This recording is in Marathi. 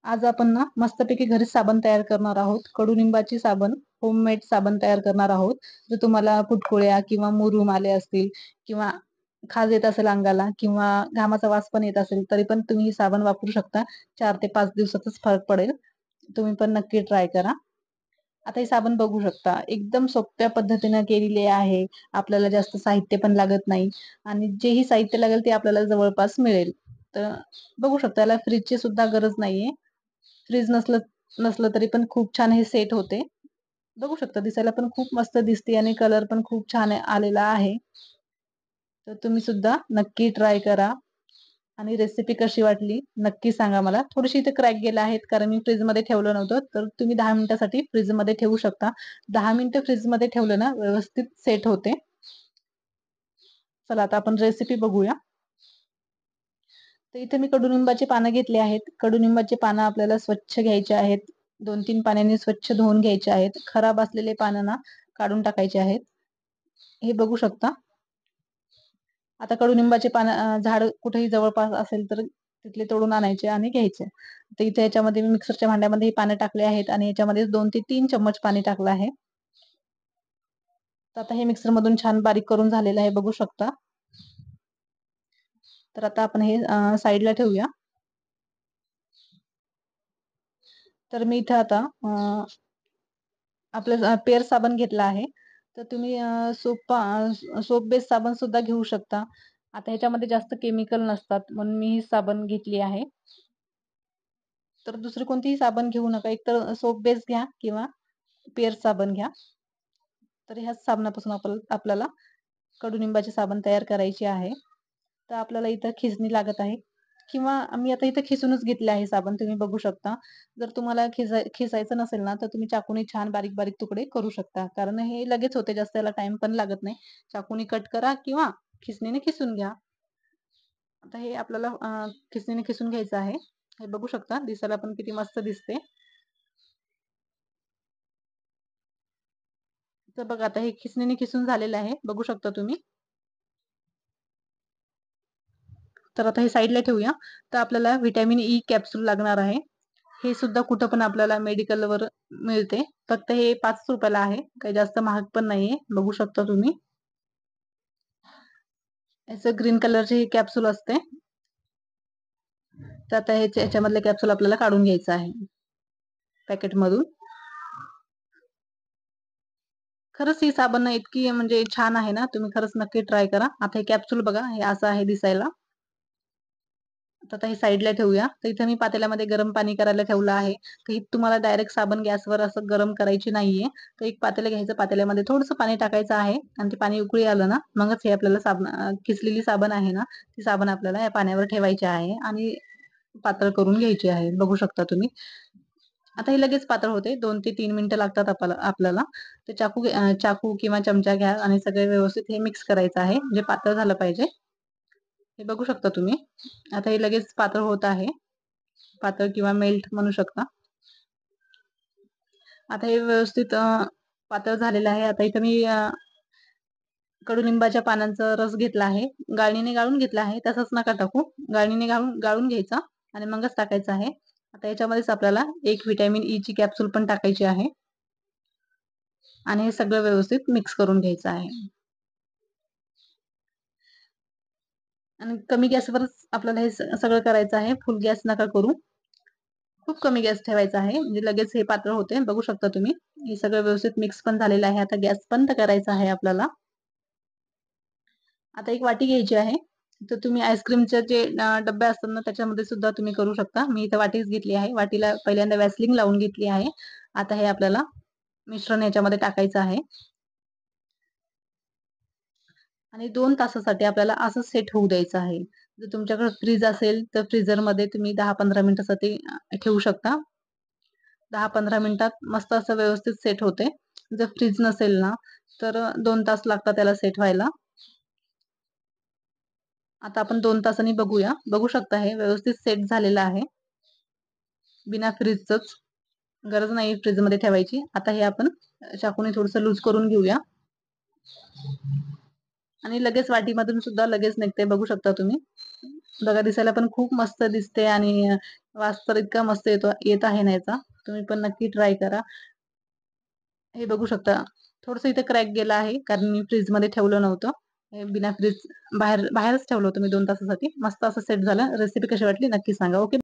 आज आपण ना मस्तपैकी घरीच साबण तयार करणार आहोत. कडुनिंबाची साबण, होममेड साबण तयार करणार आहोत. जर तुम्हाला फुटकुळ्या किंवा मुरूम आले असतील किंवा खाज येत असेल अंगाला किंवा घामाचा वास पण येत असेल, तरी पण तुम्ही ही साबण वापरू शकता. 4 ते 5 दिवसातच फरक पडेल. तुम्ही पण नक्की ट्राय करा. आता ही साबण बघू शकता. एकदम सोप्या पद्धतीने केलेली आहे. आपल्याला जास्त साहित्य पण लागत नाही आणि जेही साहित्य लागेल ते आपल्याला जवळपास मिळेल. तर बघू शकता याला फ्रिजची सुद्धा गरज नाहीये. फ्रीज नसलं नसलं तरी पण खूप छान हे सेट होते. बघू शकता दिसायला पण खूप मस्त दिसते आणि कलर पण खूप छान आलेला आहे. तर तुम्ही सुद्धा नक्की ट्राय करा आणि रेसिपी कशी वाटली नक्की सांगा मला. थोडीशी इथे क्रॅक गेल्या आहेत कारण मी फ्रीजमध्ये ठेवलं नव्हतं. तर तुम्ही 10 मिनिटासाठी फ्रीजमध्ये ठेवू शकता. 10 मिनिटं फ्रीजमध्ये ठेवलं ना व्यवस्थित सेट होते. चला आता आपण रेसिपी बघूया. तर इथे मी कडुनिंबाची पानं घेतली आहेत. कडुनिंबाची पानं आपल्याला स्वच्छ घ्यायची आहेत. 2-3 पाण्याने स्वच्छ धुवून घ्यायचे आहेत. खराब असलेले पानं ना काढून टाकायचे आहेत. हे बघू शकता. आता कडुनिंबाचे पानं झाड कुठेही जवळपास असेल तर तिथले तोडून आणायचे आणि घ्यायचे. तर इथे याच्यामध्ये मी मिक्सरच्या भांड्यामध्ये ही पानं टाकले आहेत आणि याच्यामध्ये 2 ते 3 चम्मच पाणी टाकलं आहे. तर आता हे मिक्सरमधून छान बारीक करून झालेलं आहे बघू शकता. तर आता आपण हे साईडला ठेवूया. तर मी इथं आता आपलं पेअर साबण घेतला आहे. तर तुम्ही सोप बेस साबण सुद्धा घेऊ शकता. आता ह्याच्यामध्ये जास्त केमिकल नसतात म्हणून मी ही साबण घेतली आहे. तर दुसरी कोणतीही साबण घेऊ नका. एकतर सोप बेस घ्या किंवा पेअर साबण घ्या. तर ह्याच साबणापासून आपल्याला कडुनिंबाची साबण तयार करायची आहे. तर आपल्याला इथं खिसणी लागत आहे किंवा मी आता इथं खिसूनच घेतले आहे साबण तुम्ही बघू शकता. जर तुम्हाला खिसायचं नसेल ना, तर तुम्ही चाकूने छान बारीक-बारीक तुकडे करू शकता. कारण हे लगेच होते, जास्त याला टाईम पण लागत नाही. चाकूने कट करा किंवा खिसणीने खिसून घ्या. आता हे आपल्याला खिसणीने खिसून घ्यायचं आहे. हे बघू शकता दिसायला पण किती मस्त दिसते. तर बघा आता हे खिसणीने खिसून झालेलं आहे. बघू शकता तुम्ही. तर आता हे साईडला ठेवूया. तर आपल्याला व्हिटॅमिन ई कॅप्सूल लागणार आहे. हे सुद्धा कुठं पण आपल्याला मेडिकलवर मिळते. फक्त हे ₹5 ला आहे. काही जास्त महाग पण नाहीये. बघू शकता तुम्ही. याचं ग्रीन कलरची ही कॅप्सूल असते. तर आता ह्याच्यामधले कॅप्सूल आपल्याला काढून घ्यायचं आहे पॅकेटमधून. खरंच ही साबण ना इतकी म्हणजे छान आहे ना, तुम्ही खरंच नक्की ट्राय करा. आता हे कॅप्सूल बघा, हे असं आहे दिसायला. तर आता हे साईडला ठेवूया. तर इथे मी पातेल्यामध्ये गरम पाणी करायला ठेवलं आहे. तर ही तुम्हाला डायरेक्ट साबण गॅसवर असं गरम करायची नाहीये. तर एक पातेलं घ्यायचं, पातेल्यामध्ये थोडंसं पाणी टाकायचं आहे आणि ते पाणी उकळी आलं ना, मगच हे आपल्याला खिसलेली साबण आहे ना, ती साबण आपल्याला या पाण्यावर ठेवायची आहे आणि पातळ करून घ्यायची आहे. बघू शकता तुम्ही. आता हे लगेच पातळ होते. 2 ते 3 मिनिटं लागतात आपल्याला. तर चाकू किंवा चमचा घ्या आणि सगळे व्यवस्थित हे मिक्स करायचं आहे. म्हणजे पातळ झालं पाहिजे. हे बघू शकता तुम्ही. आता हे लगेच पातळ होत आहे. पातळ किंवा मेल्ट म्हणू शकता. आता हे व्यवस्थित पातळ झालेलं आहे. आता इथं मी कडुनिंबाच्या पानांचा रस घेतला आहे. गाळणीने गाळून घेतला आहे. तसंच नका टाकू. गाळणीने गाळून गाळून घ्यायचा आणि मगच टाकायचा आहे. आता याच्यामध्येच आपल्याला एक व्हिटॅमिन ई ची कॅप्सूल पण टाकायची आहे आणि हे सगळं व्यवस्थित मिक्स करून घ्यायचं आहे. आणि कमी गॅसवरच आपल्याला हे सगळं करायचं आहे. फुल गॅस नका करू. खूप कमी गॅस ठेवायचा आहे. म्हणजे लगेच हे पातळ होते. बघू शकता तुम्ही. हे सगळं व्यवस्थित मिक्स पण झालेलं आहे. आता गॅस बंद करायचा आहे आपल्याला. आता एक वाटी घ्यायची आहे. तर तुम्ही आईस्क्रीमचे जे डब्बे असतात ना, त्याच्यामध्ये सुद्धा तुम्ही करू शकता. मी इथे वाटीच घेतली आहे. वाटीला पहिल्यांदा व्हॅसलीन लावून घेतली आहे. आता हे आपल्याला मिश्रण याच्यामध्ये टाकायचं आहे आणि 2 तासासाठी आपल्याला असं सेट होऊ द्यायचं आहे. जर तुमच्याकडे फ्रीज असेल, तर फ्रीझरमध्ये तुम्ही 10-15 मिनिटासाठी ठेवू शकता. 10-15 मिनिटात मस्त असं व्यवस्थित सेट होते. जर फ्रीज नसेल ना, तर 2 तास लागतात त्याला सेट व्हायला. आता आपण 2 तासांनी बघूया. बघू शकता हे व्यवस्थित सेट झालेलं आहे. बिना फ्रीजचंच. गरज नाही फ्रीजमध्ये ठेवायची. आता हे आपण चाकूने थोडंसं लूज करून घेऊया. आणि लगेच वाटीमधून सुद्धा लगेच निघते बघू शकता तुम्ही. बघा दिसायला पण खूप मस्त दिसते आणि वास तर इतका मस्त येत आहे ना याचा. तुम्ही पण नक्की ट्राय करा. हे बघू शकता. थोडंसं इथे क्रॅक गेला आहे, कारण मी फ्रिजमध्ये ठेवलं नव्हतं. हे बिना बाहेरच ठेवलं होतं मी 2 तासासाठी. मस्त असं सेट झालं. रेसिपी कशी वाटली नक्की सांगा. ओके.